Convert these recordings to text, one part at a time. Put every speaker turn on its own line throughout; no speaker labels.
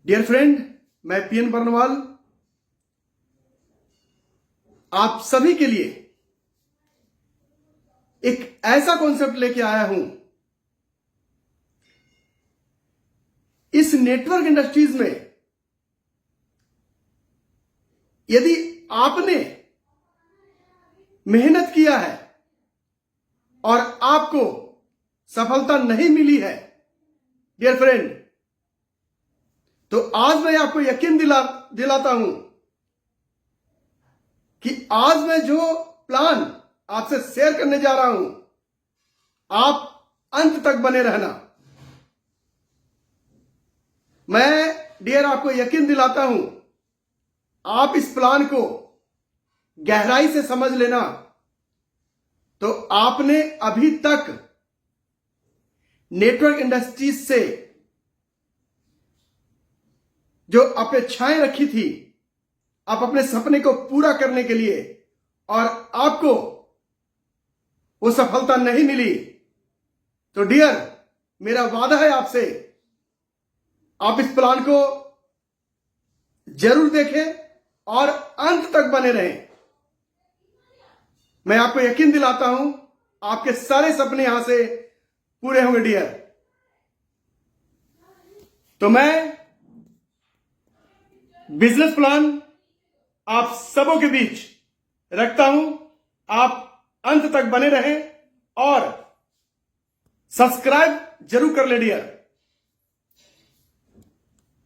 Dear friend, मैं PN Barnwal आप सभी के लिए एक ऐसा कॉन्सेप्ट लेके आया हूं। इस नेटवर्क इंडस्ट्रीज में यदि आपने मेहनत किया है और आपको सफलता नहीं मिली है डियर फ्रेंड, तो आज मैं आपको यकीन दिलाता हूं कि आज मैं जो प्लान आपसे शेयर करने जा रहा हूं, आप अंत तक बने रहना। मैं डियर आपको यकीन दिलाता हूं, आप इस प्लान को गहराई से समझ लेना तो आपने अभी तक नेटवर्क इंडस्ट्रीज से जो अपेक्षाएं रखी थी, आप अपने सपने को पूरा करने के लिए, और आपको वो सफलता नहीं मिली, तो डियर मेरा वादा है आपसे, आप इस प्लान को जरूर देखें और अंत तक बने रहें। मैं आपको यकीन दिलाता हूं आपके सारे सपने यहां से पूरे होंगे डियर। तो मैं बिजनेस प्लान आप सबों के बीच रखता हूं, आप अंत तक बने रहें और सब्सक्राइब जरूर कर ले डियर,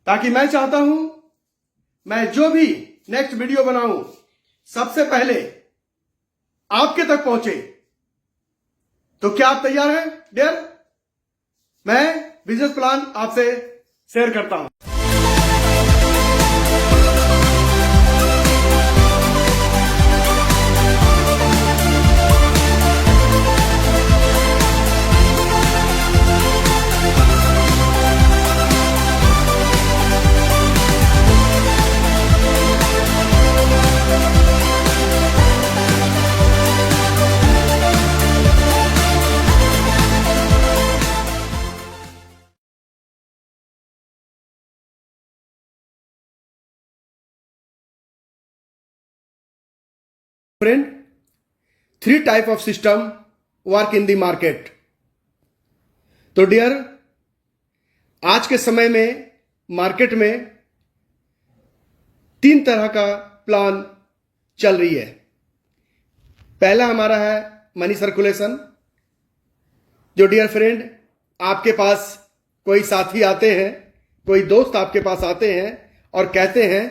ताकि मैं चाहता हूं मैं जो भी नेक्स्ट वीडियो बनाऊं सबसे पहले आपके तक पहुंचे। तो क्या आप तैयार हैं डियर? मैं बिजनेस प्लान आपसे शेयर करता हूं। Friend, 3 type of system work in the market। तो डियर, आज के समय में मार्केट में 3 तरह का प्लान चल रही है। पहला हमारा है मनी सर्कुलेशन। जो डियर फ्रेंड, आपके पास कोई साथी आते हैं, कोई दोस्त आपके पास आते हैं और कहते हैं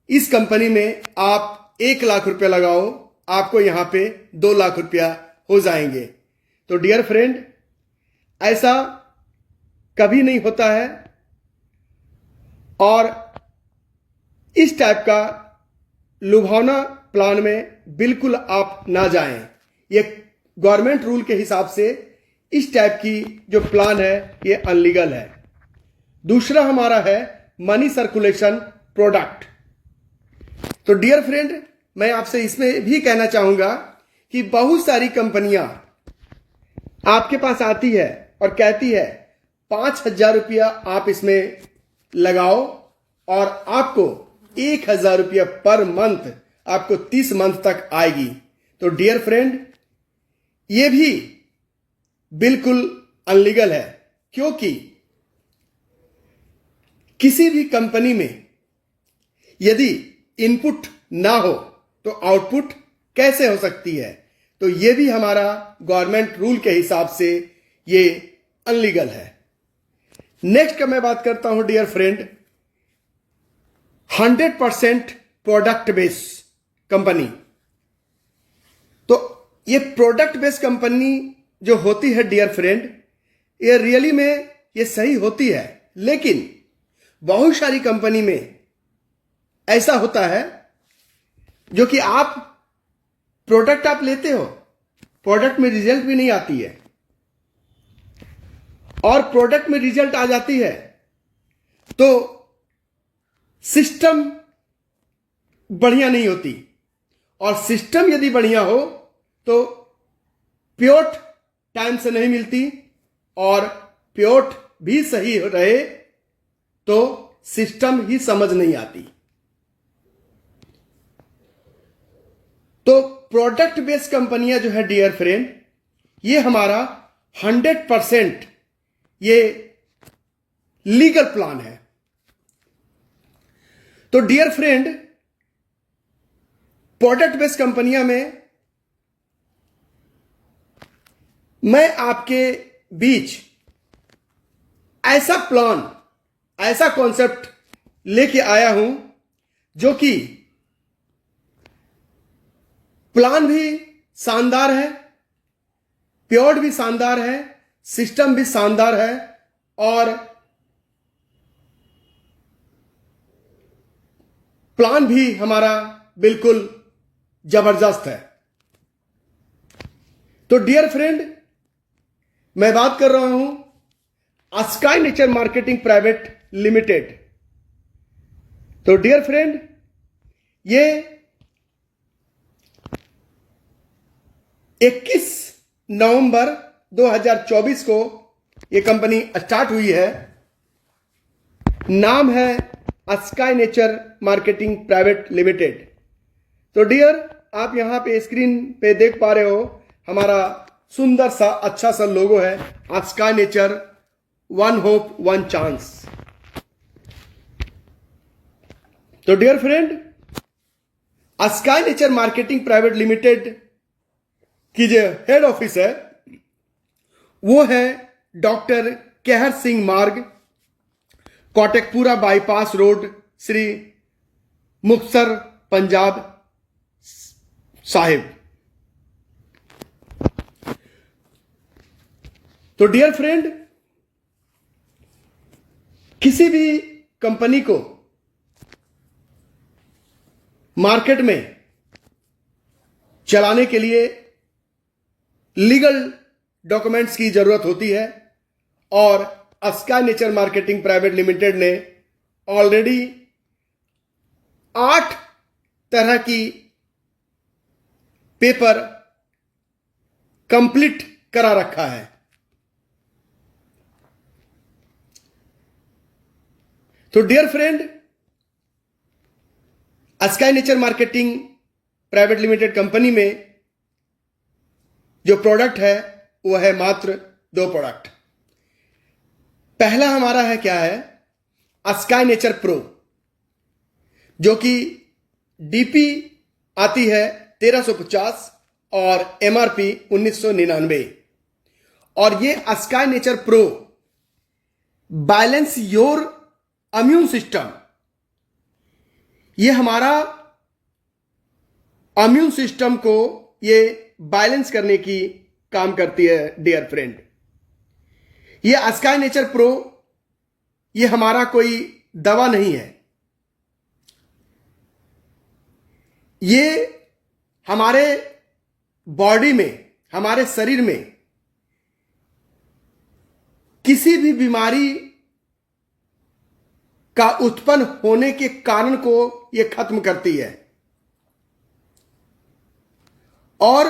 इस कंपनी में आप 1 लाख रुपया लगाओ, आपको यहां पे 2 लाख रुपया हो जाएंगे। तो डियर फ्रेंड, ऐसा कभी नहीं होता है और इस टाइप का लुभावना प्लान में बिल्कुल आप ना जाएं। ये गवर्नमेंट रूल के हिसाब से इस टाइप की जो प्लान है ये अनलीगल है। दूसरा हमारा है मनी सर्कुलेशन प्रोडक्ट। तो डियर फ्रेंड, मैं आपसे इसमें भी कहना चाहूंगा कि बहुत सारी कंपनियां आपके पास आती है और कहती है 5,000 रुपया आप इसमें लगाओ और आपको 1,000 रुपया पर मंथ, आपको 30 मंथ तक आएगी। तो डियर फ्रेंड, ये भी बिल्कुल अनलीगल है, क्योंकि किसी भी कंपनी में यदि इनपुट ना हो तो आउटपुट कैसे हो सकती है? तो ये भी हमारा गवर्नमेंट रूल के हिसाब से ये अनलीगल है। नेक्स्ट का मैं बात करता हूं dear friend, 100% product base company. तो ये प्रोडक्ट बेस कंपनी जो होती है डियर फ्रेंड, ये रियली में ये सही होती है, लेकिन बहुत सारी कंपनी में ऐसा होता है जो कि आप प्रोडक्ट आप लेते हो, प्रोडक्ट में रिजल्ट भी नहीं आती है, और प्रोडक्ट में रिजल्ट आ जाती है तो सिस्टम बढ़िया नहीं होती, और सिस्टम यदि बढ़िया हो तो पेयोट टाइम से नहीं मिलती, और पेयोट भी सही रहे तो सिस्टम ही समझ नहीं आती। तो प्रोडक्ट बेस्ड कंपनियां जो है डियर फ्रेंड, ये हमारा 100% ये लीगल प्लान है। तो डियर फ्रेंड, प्रोडक्ट बेस्ड कंपनियां में मैं आपके बीच ऐसा प्लान, ऐसा कॉन्सेप्ट लेके आया हूं जो कि प्लान भी शानदार है, प्योर भी शानदार है, सिस्टम भी शानदार है और प्लान भी हमारा बिल्कुल जबरदस्त है। तो डियर फ्रेंड, मैं बात कर रहा हूं sky nature marketing private limited. तो डियर फ्रेंड, ये 21 नवंबर 2024 को ये कंपनी स्टार्ट हुई है। नाम है sky nature marketing private limited. तो डियर, आप यहां पे स्क्रीन पे देख पा रहे हो, हमारा सुंदर सा अच्छा सा लोगो है, sky nature, one hope one chance. तो dear friend, sky nature marketing private limited की जो हेड ऑफिस है वो है डॉक्टर केहर सिंह मार्ग, कोटकपुरा बाईपास रोड, श्री मुक्तसर, पंजाब साहिब। तो डियर फ्रेंड, किसी भी कंपनी को मार्केट में चलाने के लिए लीगल डॉक्यूमेंट्स की जरूरत होती है और Sky nature marketing private Limited ने ऑलरेडी 8 तरह की पेपर कंप्लीट करा रखा है। तो dear friend, sky nature marketing private Limited company में जो प्रोडक्ट है वो है मात्र 2 प्रोडक्ट। पहला हमारा है, क्या है, स्काई नेचर प्रो, जो कि डीपी आती है 1350 और एमआरपी 1999। और ये sky nature pro balance your immune system, ये हमारा इम्यून सिस्टम को ये बैलेंस करने की काम करती है डियर फ्रेंड। ये स्काई नेचर प्रो, ये हमारा कोई दवा नहीं है, ये हमारे बॉडी में, हमारे शरीर में किसी भी बीमारी का उत्पन्न होने के कारण को यह खत्म करती है। और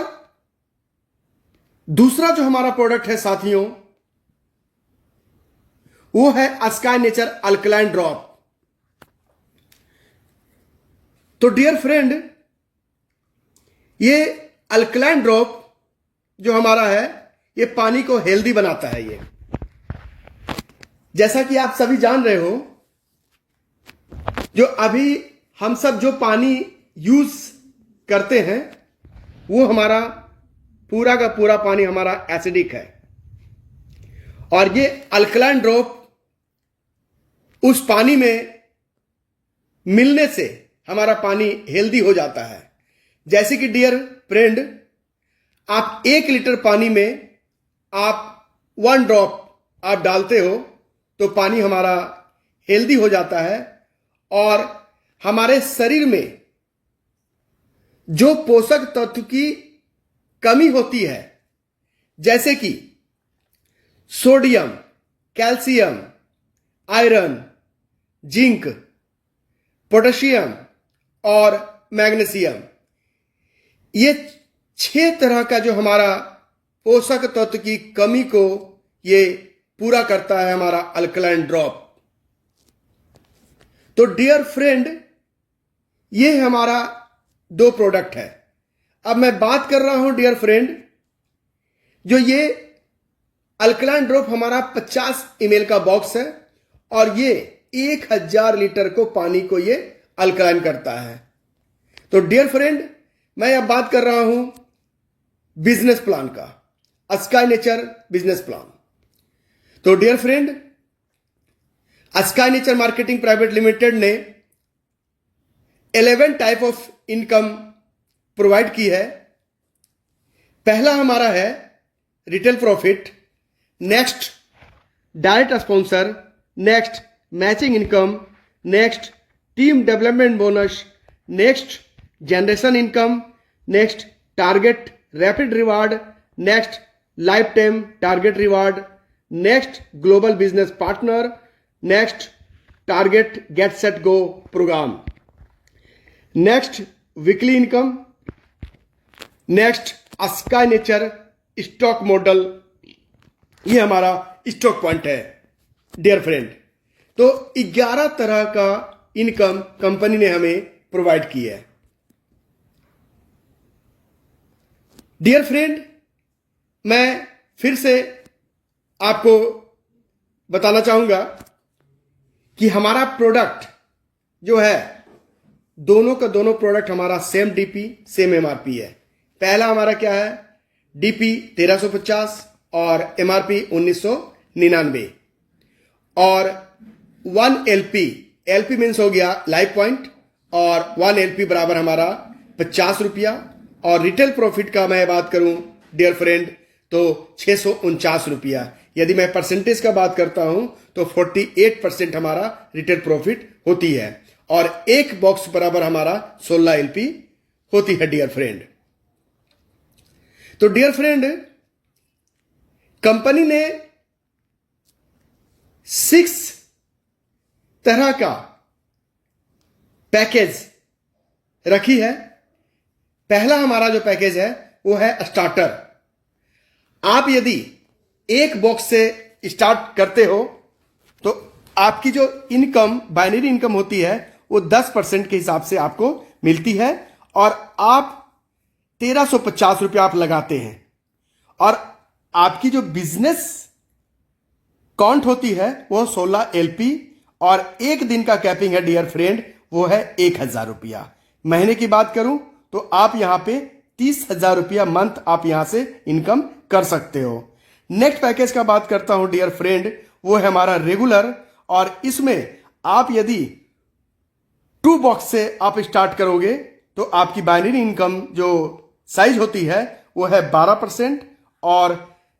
दूसरा जो हमारा प्रोडक्ट है साथियों, वो है स्काई नेचर अल्कलाइन ड्रॉप। तो डियर फ्रेंड, ये अल्कलाइन ड्रॉप जो हमारा है, ये पानी को हेल्दी बनाता है। ये जैसा कि आप सभी जान रहे हो, जो अभी हम सब जो पानी यूज करते हैं वो हमारा पूरा का पूरा पानी हमारा एसिडिक है। और ये अल्कलाइन ड्रॉप उस पानी में मिलने से हमारा पानी हेल्दी हो जाता है। जैसे कि डियर फ्रेंड, आप 1 लीटर पानी में आप 1 ड्रॉप आप डालते हो तो पानी हमारा हेल्दी हो जाता है। और हमारे शरीर में जो पोषक तत्व की कमी होती है, जैसे कि sodium, calcium, iron, zinc, potassium और मैग्नीशियम, ये 6 तरह का जो हमारा पोषक तत्व की कमी को ये पूरा करता है हमारा अल्कलाइन ड्रॉप। तो डियर फ्रेंड, ये हमारा 2 प्रोडक्ट है। अब मैं बात कर रहा हूं डियर फ्रेंड, जो ये अल्कलाइन ड्रॉप हमारा 50 ml का बॉक्स है और ये 1000 लीटर को पानी को ये अल्कलाइन करता है। तो डियर फ्रेंड, मैं अब बात कर रहा हूं बिजनेस प्लान का, स्काई नेचर बिजनेस प्लान। तो dear friend, sky nature marketing private Limited ने 11 टाइप ऑफ इनकम प्रोवाइड की है। पहला हमारा है retail profit, next direct sponsor, next matching income, next team development bonus, next generation income, next target rapid reward, next lifetime target reward, next global business partner, next target get set go programme, next weekly income, next Sky Nature stock model. ये हमारा stock point है dear friend. तो 11 तरह का income company ने हमें provide की है। डियर फ्रेंड, मैं फिर से आपको बताना चाहूंगा कि हमारा प्रोडक्ट जो है, दोनों का दोनों प्रोडक्ट हमारा सेम डीपी सेम एमआरपी है। पहला हमारा क्या है, डीपी 1350 और एमआरपी 1999 और 1 एलपी, एलपी मीन्स हो गया लाइफ पॉइंट, और 1 एलपी बराबर हमारा 50 रुपया। और रिटेल प्रॉफिट का मैं बात करूं डियर फ्रेंड तो 649 रुपया। यदि मैं परसेंटेज का बात करता हूं तो 48% हमारा रिटेल प्रॉफिट होती है और एक बॉक्स बराबर हमारा 16 एलपी होती है डियर फ्रेंड। तो डियर फ्रेंड, कंपनी ने 6 तरह का पैकेज रखी है। पहला हमारा जो पैकेज है वो है स्टार्टर। आप यदि एक बॉक्स से स्टार्ट करते हो तो आपकी जो इनकम, बाइनरी इनकम होती है वो 10% के हिसाब से आपको मिलती है और आप 1350 रुपया आप लगाते हैं और आपकी जो बिजनेस काउंट होती है वो 16 एलपी और एक दिन का कैपिंग है डियर फ्रेंड, वो है 1000 रुपया। महीने की बात करूं तो आप यहां पे 30,000 रुपया मंथ आप यहां से इनकम कर सकते हो। नेक्स्ट पैकेज का बात करता हूं डियर फ्रेंड, वो है हमारा रेगुलर और इसमें आप यदि 2 बॉक्स से आप स्टार्ट करोगे तो आपकी बाइनरी इनकम जो साइज होती है वो है 12% और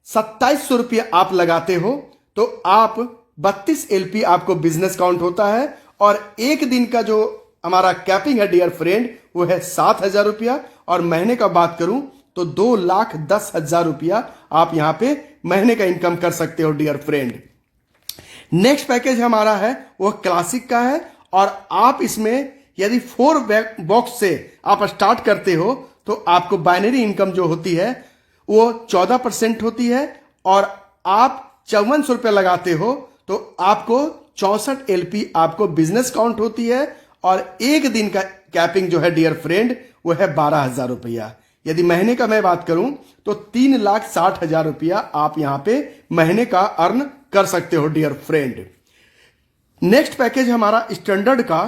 2700 रुपया आप लगाते हो तो आप 32 एलपी आपको बिजनेस काउंट होता है और एक दिन का जो हमारा कैपिंग है डियर फ्रेंड वो है 7,000 रुपया और महीने का बात करूं तो 2,10,000 रुपया आप यहां पे महीने का इनकम कर सकते हो डियर फ्रेंड। नेक्स्ट पैकेज हमारा है वो क्लासिक का है और आप इसमें यदि 4 बॉक्स से आप स्टार्ट करते हो तो आपको बाइनरी इनकम जो होती है वो 14% होती है और आप 5400 रुपया लगाते हो तो आपको 64 एलपी आपको बिजनेस काउंट होती है और एक दिन का कैपिंग जो है डियर फ्रेंड वो है 12,000 रुपया। यदि महीने का मैं बात करूं तो 3,60,000 रुपया आप यहां पे महीने का अर्न कर सकते हो डियर फ्रेंड। नेक्स्ट पैकेज हमारा स्टैंडर्ड का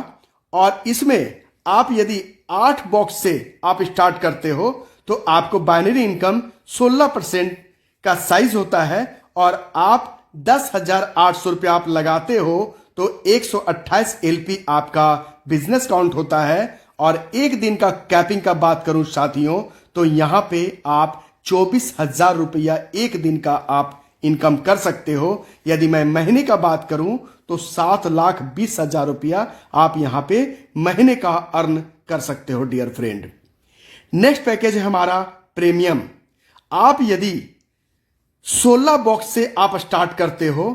और इसमें आप यदि 8 बॉक्स से आप स्टार्ट करते हो तो आपको बाइनरी इनकम 16% का साइज होता है और आप 10,800 रुपया आप लगाते हो तो 128 एलपी आपका बिजनेस काउंट होता है और एक दिन का कैपिंग का बात करूं साथियों तो यहां पे आप 24,000 रुपया एक दिन का आप इनकम कर सकते हो। यदि मैं महीने का बात करूं तो 7,20,000 रुपया आप यहां पे महीने का अर्न कर सकते हो डियर फ्रेंड। नेक्स्ट पैकेज है हमारा प्रीमियम। आप यदि 16 बॉक्स से आप स्टार्ट करते हो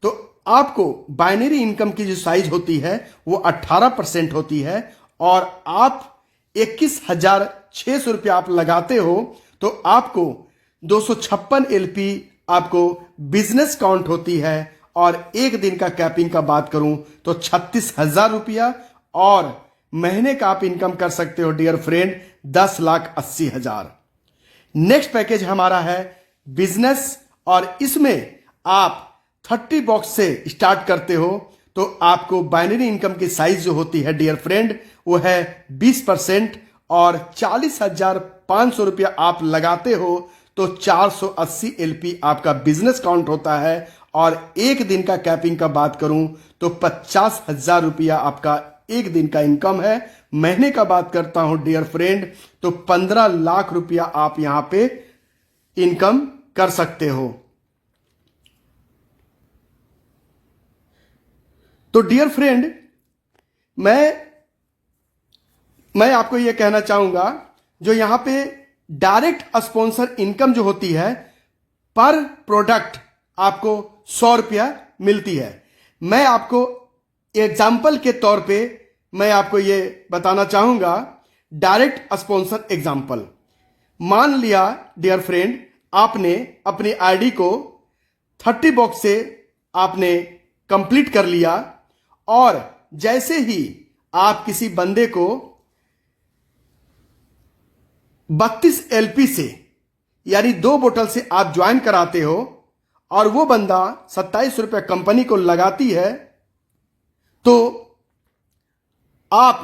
तो आपको बाइनरी इनकम की जो साइज होती है वो 18% होती है और आप 21,600 रुपया आप लगाते हो तो आपको 256 एलपी आपको बिजनेस काउंट होती है और एक दिन का कैपिंग का बात करूं तो 36,000 रुपया, और महीने का आप इनकम कर सकते हो डियर फ्रेंड 10,80,000। नेक्स्ट पैकेज हमारा है बिजनेस, और इसमें आप 30 बॉक्स से स्टार्ट करते हो तो आपको बाइनरी इनकम की साइज जो होती है डियर फ्रेंड वो है 20%, और 40,500 रुपया आप लगाते हो तो 480 LP आपका बिजनेस काउंट होता है। और एक दिन का कैपिंग का बात करूं तो 50,000 रुपया आपका एक दिन का इनकम है। महीने का बात करता हूं डियर फ्रेंड तो 15 लाख रुपया आप यहां पे इनकम कर सकते हो। तो डियर फ्रेंड मैं आपको यह कहना चाहूंगा, जो यहां पे डायरेक्ट स्पॉन्सर इनकम जो होती है पर प्रोडक्ट आपको 100 रुपया मिलती है। मैं आपको एग्जाम्पल के तौर पे मैं आपको ये बताना चाहूंगा, डायरेक्ट स्पॉन्सर एग्जाम्पल। मान लिया डियर फ्रेंड आपने अपनी आईडी को 30 बॉक्स से आपने कंप्लीट कर लिया, और जैसे ही आप किसी बंदे को 32 LP से यानी 2 बोतल से आप ज्वाइन कराते हो, और वो बंदा 27 रुपये कंपनी को लगाती है, तो आप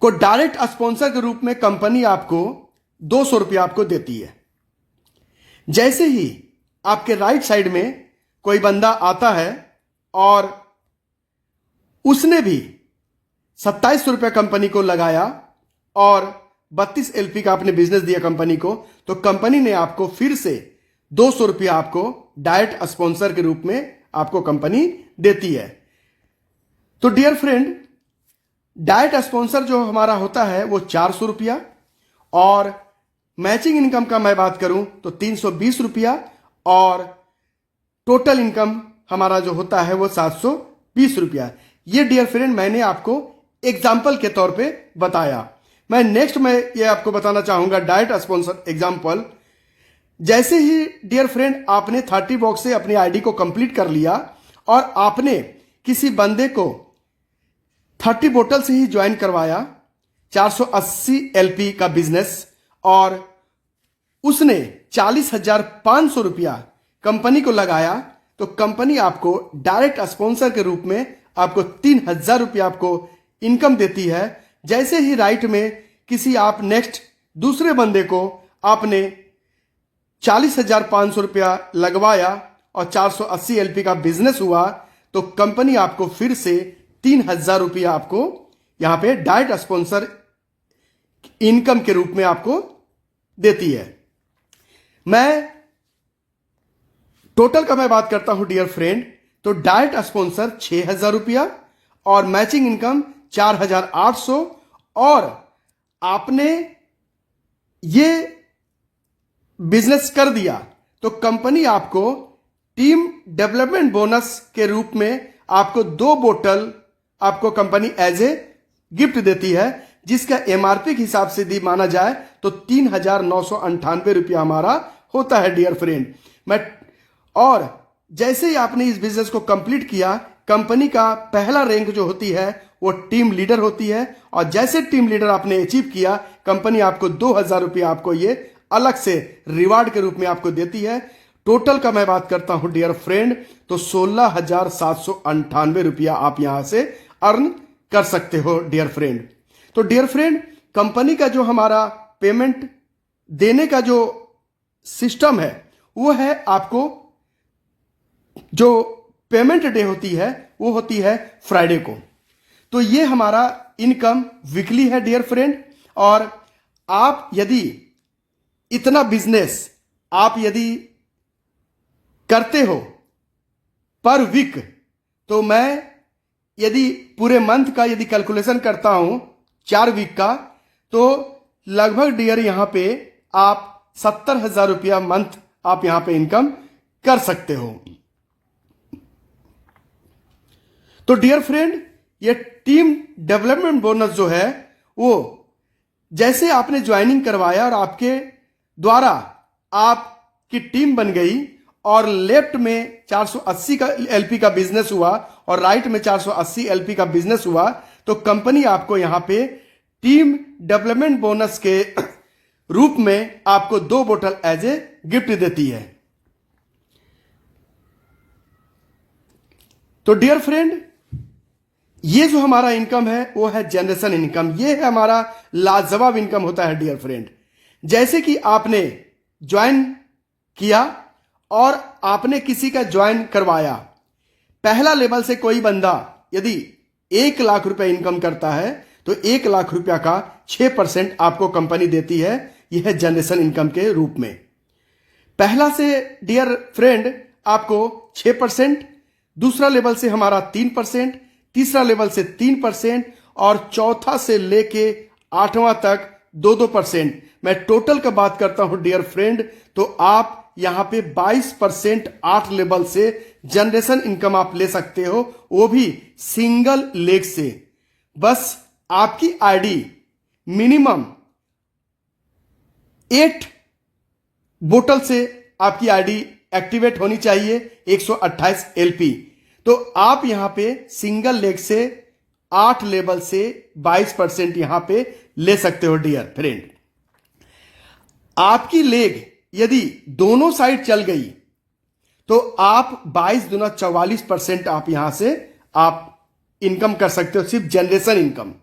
को डायरेक्ट स्पॉन्सर के रूप में कंपनी आपको 200 रुपया आपको देती है। जैसे ही आपके राइट साइड में कोई बंदा आता है और उसने भी 27 रुपये कंपनी को लगाया और 32 LP का आपने बिजनेस दिया कंपनी को, तो कंपनी ने आपको फिर से 200 रुपया आपको डायरेक्ट स्पॉन्सर के रूप में आपको कंपनी देती है। तो डियर फ्रेंड डायरेक्ट स्पॉन्सर जो हमारा होता है वो 400 रुपया, और मैचिंग इनकम का मैं बात करूं तो 320 रुपया, और टोटल इनकम हमारा जो होता है वो 720 रुपया। ये डियर फ्रेंड मैंने आपको एग्जाम्पल के तौर पे बताया। मैं नेक्स्ट में ये आपको बताना चाहूंगा डायरेक्ट स्पॉन्सर एग्जाम्पल। जैसे ही डियर फ्रेंड आपने 30 बॉक्स से अपनी आईडी को कंप्लीट कर लिया और आपने किसी बंदे को 30 बोतल से ही ज्वाइन करवाया, 480 LP का बिजनेस, और उसने 40,500 रुपया कंपनी को लगाया, तो कंपनी आपको डायरेक्ट स्पॉन्सर के रूप में आपको 3,000 रुपया आपको इनकम देती है। जैसे ही राइट में किसी आप नेक्स्ट दूसरे बंदे को आपने 40,500 रुपया लगवाया और 480 LP का बिजनेस हुआ, तो कंपनी आपको फिर से 3,000 रुपया आपको यहां पे डायरेक्ट स्पॉन्सर इनकम के रूप में आपको देती है। मैं टोटल का मैं बात करता हूं डियर फ्रेंड, तो डायरेक्ट स्पॉन्सर 6,000 रुपया और मैचिंग इनकम 4,800, और आपने ये बिजनेस कर दिया तो कंपनी आपको टीम डेवलपमेंट बोनस के रूप में आपको 2 बोतल आपको कंपनी एज ए गिफ्ट देती है, जिसका MRP के हिसाब से दी माना जाए तो 3,998 रुपया हमारा होता है डियर फ्रेंड। और जैसे ही आपने इस बिजनेस को कंप्लीट किया, कंपनी का पहला रैंक जो होती है वो टीम लीडर होती है, और जैसे टीम लीडर आपने अचीव किया, कंपनी आपको 2,000 रुपया आपको ये अलग से रिवार्ड के रूप में आपको देती है। टोटल का मैं बात करता हूं डियर फ्रेंड तो 16,798 रुपया आप यहां से अर्न कर सकते हो डियर फ्रेंड। तो डियर फ्रेंड कंपनी का जो हमारा पेमेंट देने का जो सिस्टम है वो है, आपको जो पेमेंट डे होती है वो होती है फ्राइडे को। तो ये हमारा इनकम वीकली है डियर फ्रेंड। और आप यदि इतना बिजनेस आप यदि करते हो पर वीक, तो मैं यदि पूरे मंथ का यदि कैलकुलेशन करता हूं 4 वीक का, तो लगभग डियर यहां पे आप 70,000 रुपया मंथ आप यहां पे इनकम कर सकते हो। तो डियर फ्रेंड ये टीम डेवलपमेंट बोनस जो है वो जैसे आपने ज्वाइनिंग करवाया और आपके द्वारा आपकी टीम बन गई और लेफ्ट में 480 का एलपी का बिजनेस हुआ और राइट में 480 एलपी का बिजनेस हुआ, तो कंपनी आपको यहां पे टीम डेवलपमेंट बोनस के रूप में आपको 2 बोतल एज ए गिफ्ट देती है। तो डियर फ्रेंड, ये जो हमारा इनकम है वो है जनरेशन इनकम। ये है हमारा लाजवाब इनकम होता है डियर फ्रेंड। जैसे कि आपने ज्वाइन किया और आपने किसी का ज्वाइन करवाया, पहला लेवल से कोई बंदा यदि 1 लाख रुपए इनकम करता है तो 1 लाख रुपया का 6% आपको कंपनी देती है। यह है जनरेशन इनकम के रूप में। पहला से डियर फ्रेंड आपको 6%, दूसरा लेवल से हमारा 3%, तीसरा लेवल से 3% और चौथा से लेके 8वां तक 2-2%। मैं टोटल का बात करता हूं डियर फ्रेंड, तो आप यहां पे 22% 8 लेवल से जनरेशन इनकम आप ले सकते हो, वो भी सिंगल लेग से। बस आपकी आईडी मिनिमम 8 बोतल से आपकी आईडी एक्टिवेट होनी चाहिए, 128 एलपी। तो आप यहां पे सिंगल लेग से 8 लेवल से 22% यहां पे ले सकते हो डियर फ्रेंड। आपकी लेग यदि दोनों साइड चल गई तो आप 22 दूना 44% आप यहां से आप इनकम कर सकते हो, सिर्फ जनरेशन इनकम।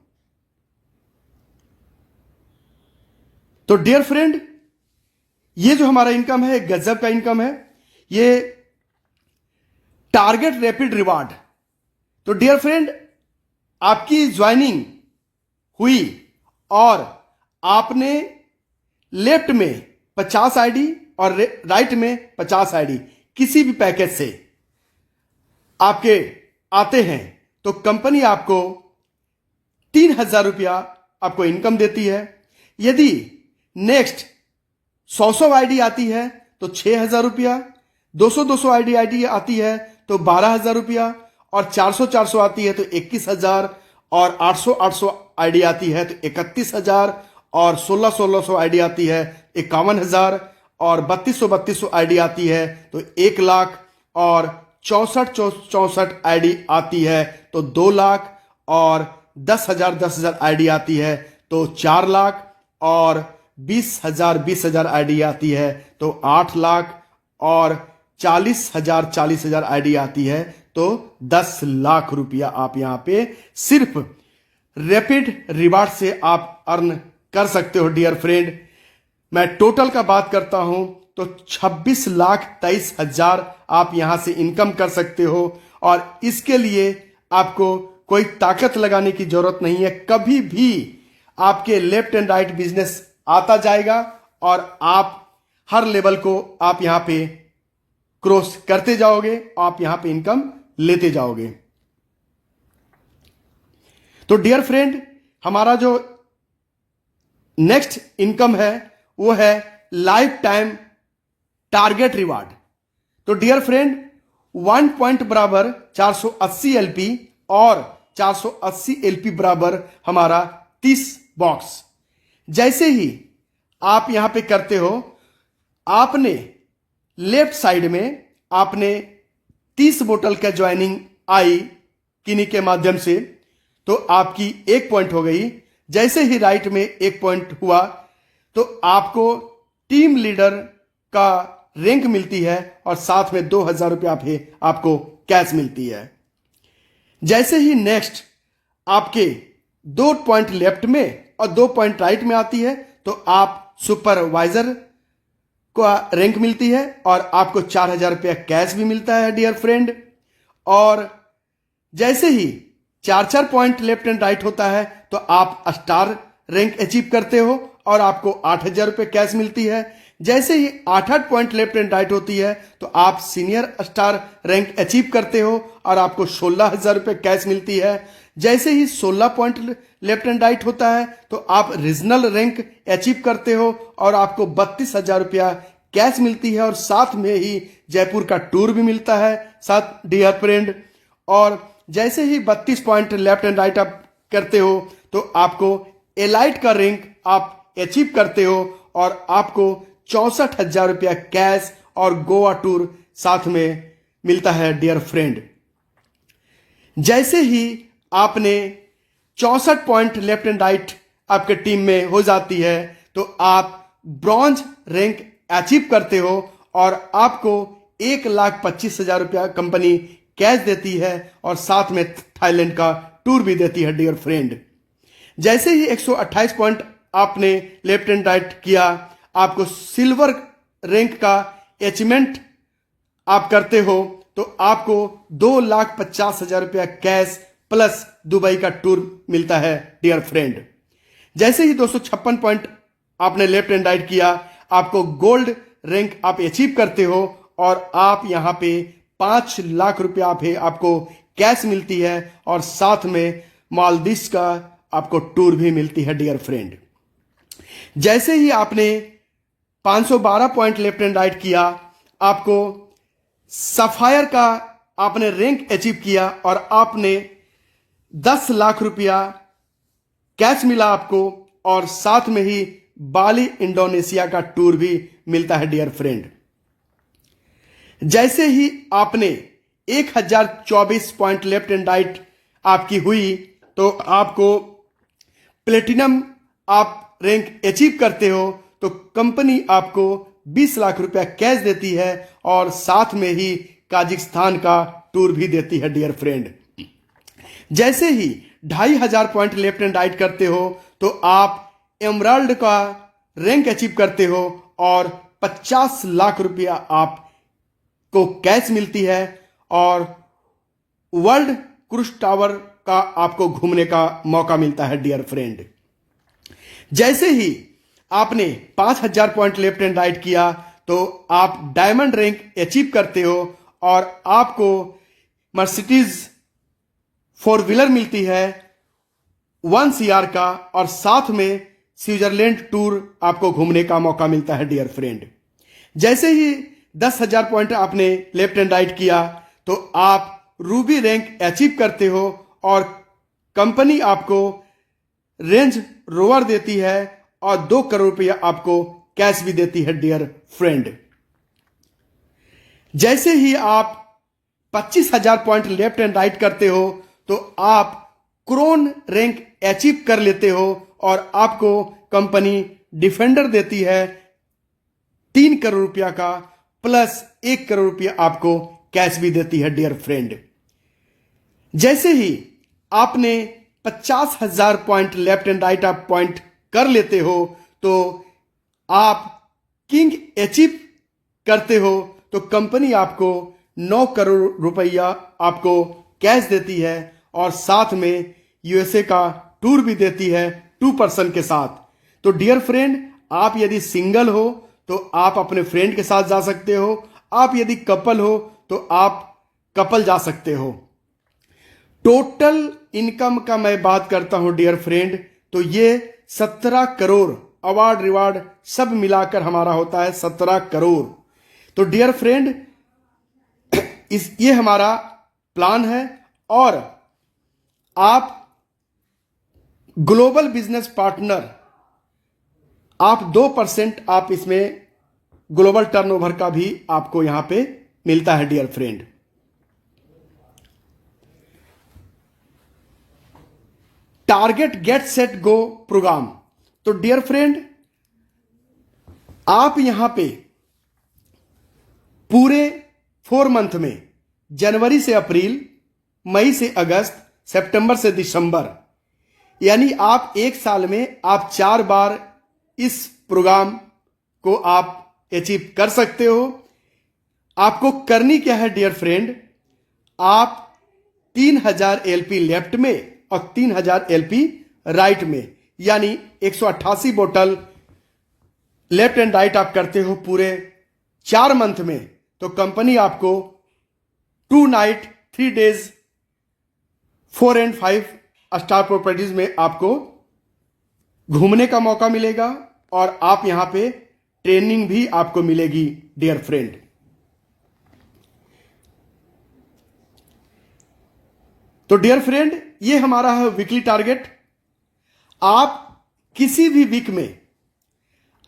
तो डियर फ्रेंड, ये जो हमारा इनकम है गजब का इनकम है। ये टारगेट रैपिड रिवार्ड। तो डियर फ्रेंड, आपकी ज्वाइनिंग हुई और आपने लेफ्ट में 50 आईडी और राइट में 50 आईडी किसी भी पैकेज से आपके आते हैं तो कंपनी आपको 3,000 रुपया आपको इनकम देती है। यदि नेक्स्ट 100 आईडी आती है तो 6,000 रुपया, 200 आईडी आती है तो 12,000 रुपया और 400 आती है तो 21,000 और 800 आईडी आती है तो 31,000 और 1600 आईडी आती है 51,000 और 3200 आईडी आती है तो 1 लाख और 64 आईडी आती है तो 2 लाख और 10,000 आईडी आती है तो 4 लाख और 20,000 आईडी आती है तो 8 लाख और 40,000 आईडी आती है तो 10 लाख रुपया आप यहां पे सिर्फ रैपिड रिवार्ड से आप अर्न कर सकते हो डियर फ्रेंड। मैं टोटल का बात करता हूं तो 26,23,000 आप यहां से इनकम कर सकते हो और इसके लिए आपको कोई ताकत लगाने की जरूरत नहीं है। कभी भी आपके लेफ्ट एंड राइट बिजनेस आता जाएगा और आप हर लेवल को आप यहां पे क्रॉस करते जाओगे, आप यहां पे इनकम लेते जाओगे। तो डियर फ्रेंड, हमारा जो नेक्स्ट इनकम है वो है लाइफ टाइम टारगेट रिवार्ड। तो डियर फ्रेंड, 1 पॉइंट बराबर 480 एलपी और 480 एलपी बराबर हमारा 30 बॉक्स। जैसे ही आप यहां पे करते हो, आपने लेफ्ट साइड में आपने 30 बोतल का ज्वाइनिंग आई किन्हीं के माध्यम से तो आपकी 1 पॉइंट हो गई। जैसे ही राइट में 1 पॉइंट हुआ तो आपको टीम लीडर का रैंक मिलती है और साथ में 2,000 रुपया भी आपको कैश मिलती है। जैसे ही नेक्स्ट आपके 2 पॉइंट लेफ्ट में और 2 पॉइंट राइट में आती है तो आप सुपरवाइजर का रैंक मिलती है और आपको 4,000 रुपया कैश भी मिलता है डियर फ्रेंड। और जैसे ही 4 पॉइंट लेफ्ट एंड राइट होता है तो आप स्टार रैंक अचीव करते हो और आपको 8,000 रुपये कैश मिलती है। जैसे ही 8 पॉइंट लेफ्ट एंड राइट होती है तो आप सीनियर स्टार रैंक अचीव करते हो और आपको 16,000 रुपये कैश मिलती है। जैसे ही 16 पॉइंट लेफ्ट एंड राइट होता है तो आप रीजनल रैंक अचीव करते हो और आपको 32,000 रुपया कैश मिलती है और साथ में ही जयपुर का टूर भी मिलता है साथ डियर फ्रेंड। और जैसे ही 32 पॉइंट लेफ्ट एंड राइट आप करते हो तो आपको एलाइट का रैंक आप अचीव करते हो और आपको 64,000 रुपया कैश और गोवा टूर साथ में मिलता है डियर फ्रेंड। जैसे ही आपने 64 पॉइंट लेफ्ट एंड राइट आपके टीम में हो जाती है तो आप ब्रॉन्ज रैंक अचीव करते हो और आपको 1,25,000 रुपया कंपनी कैश देती है और साथ में थाईलैंड का टूर भी देती है डियर फ्रेंड। जैसे ही 128 पॉइंट आपने लेफ्ट एंड राइट किया, आपको सिल्वर रैंक का अचीवमेंट आप करते हो तो आपको 2,50,000 रुपया कैश प्लस दुबई का टूर मिलता है डियर फ्रेंड। जैसे ही 256 पॉइंट आपने लेफ्ट एंड राइट किया, आपको गोल्ड रैंक आप अचीव करते हो और आप यहां पे 5 लाख रुपया पे आपको कैश मिलती है और साथ में मालदीव्स का आपको टूर भी मिलती है डियर फ्रेंड। जैसे ही आपने 512 पॉइंट लेफ्ट एंड राइट किया, आपको सफायर का आपने रैंक अचीव किया और आपने 10 लाख रुपया कैश मिला आपको और साथ में ही बाली इंडोनेशिया का टूर भी मिलता है डियर फ्रेंड। जैसे ही आपने 1024 पॉइंट लेफ्ट एंड राइट आपकी हुई तो आपको प्लेटिनम आप रैंक अचीव करते हो तो कंपनी आपको 20 लाख रुपया कैश देती है और साथ में ही काजाकिस्तान का टूर भी देती है डियर फ्रेंड। जैसे ही 2,500 पॉइंट लेफ्ट एंड राइट करते हो तो आप एमराल्ड का रैंक अचीव करते हो और 50 लाख रुपया आपको कैश मिलती है और वर्ल्ड क्रूज टावर का आपको घूमने का मौका मिलता है डियर फ्रेंड। जैसे ही आपने 5,000 पॉइंट लेफ्ट एंड राइट किया तो आप डायमंड रैंक अचीव करते हो और आपको मर्सिडीज 4 व्हीलर मिलती है 1 CR का और साथ में स्विट्जरलैंड टूर आपको घूमने का मौका मिलता है डियर फ्रेंड। जैसे ही 10,000 पॉइंट आपने लेफ्ट एंड राइट किया तो आप रूबी रैंक अचीव करते हो और कंपनी आपको रेंज रोवर देती है और 2 करोड़ रुपया आपको कैश भी देती है डियर फ्रेंड। जैसे ही आप 25,000 पॉइंट लेफ्ट एंड राइट करते हो तो आप क्रोन रैंक अचीव कर लेते हो और आपको कंपनी डिफेंडर देती है 3 करोड़ रुपया का प्लस 1 करोड़ रुपया आपको कैश भी देती है डियर फ्रेंड। जैसे ही आपने 50,000 पॉइंट लेफ्ट एंड राइट आप पॉइंट कर लेते हो तो आप किंग अचीव करते हो तो कंपनी आपको 9 करोड़ रुपया आपको कैश देती है और साथ में यूएसए का टूर भी देती है 2 पर्सन के साथ। तो डियर फ्रेंड, आप यदि सिंगल हो तो आप अपने फ्रेंड के साथ जा सकते हो, आप यदि कपल हो तो आप कपल जा सकते हो। टोटल इनकम का मैं बात करता हूं डियर फ्रेंड तो ये 17 करोड़ अवार्ड रिवार्ड सब मिलाकर हमारा होता है 17 करोड़। तो डियर फ्रेंड, ये हमारा प्लान है और आप ग्लोबल बिजनेस पार्टनर आप 2% आप इसमें ग्लोबल टर्नओवर का भी आपको यहां पे मिलता है dear friend. Target get set go programme. तो डियर फ्रेंड, आप यहां पे पूरे 4 मंथ में जनवरी से अप्रैल, मई से अगस्त, सितंबर से दिसंबर, यानी आप 1 साल में आप 4 बार इस प्रोग्राम को आप अचीव कर सकते हो। आपको करनी क्या है डियर फ्रेंड, आप 3000 LP लेफ्ट में और 3000 LP राइट में, यानी 188 बोतल लेफ्ट एंड राइट आप करते हो पूरे 4 मंथ में तो कंपनी आपको 2 night 3 days 4 and 5 star properties में आपको घूमने का मौका मिलेगा और आप यहां पे ट्रेनिंग भी आपको मिलेगी डियर फ्रेंड। तो डियर फ्रेंड, ये हमारा है वीकली टारगेट। आप किसी भी वीक में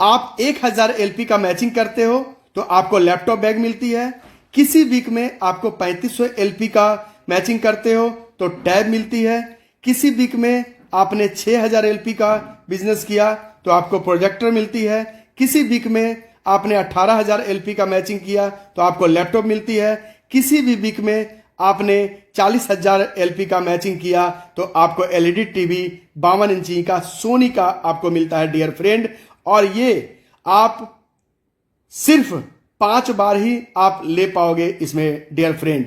आप 1000 LP का मैचिंग करते हो तो आपको लैपटॉप बैग मिलती है। किसी वीक में आपको 3500 LP का मैचिंग करते हो तो टैब मिलती है। किसी वीक में आपने 6000 LP का बिजनेस किया तो आपको प्रोजेक्टर मिलती है। किसी वीक में आपने 18000 LP का मैचिंग किया तो आपको लैपटॉप मिलती है। किसी भी वीक में आपने 40000 LP का मैचिंग किया तो आपको LED टीवी 52 इंची का सोनी का आपको मिलता है डियर फ्रेंड। और ये आप सिर्फ 5 बार ही आप ले पाओगे इसमें डियर फ्रेंड।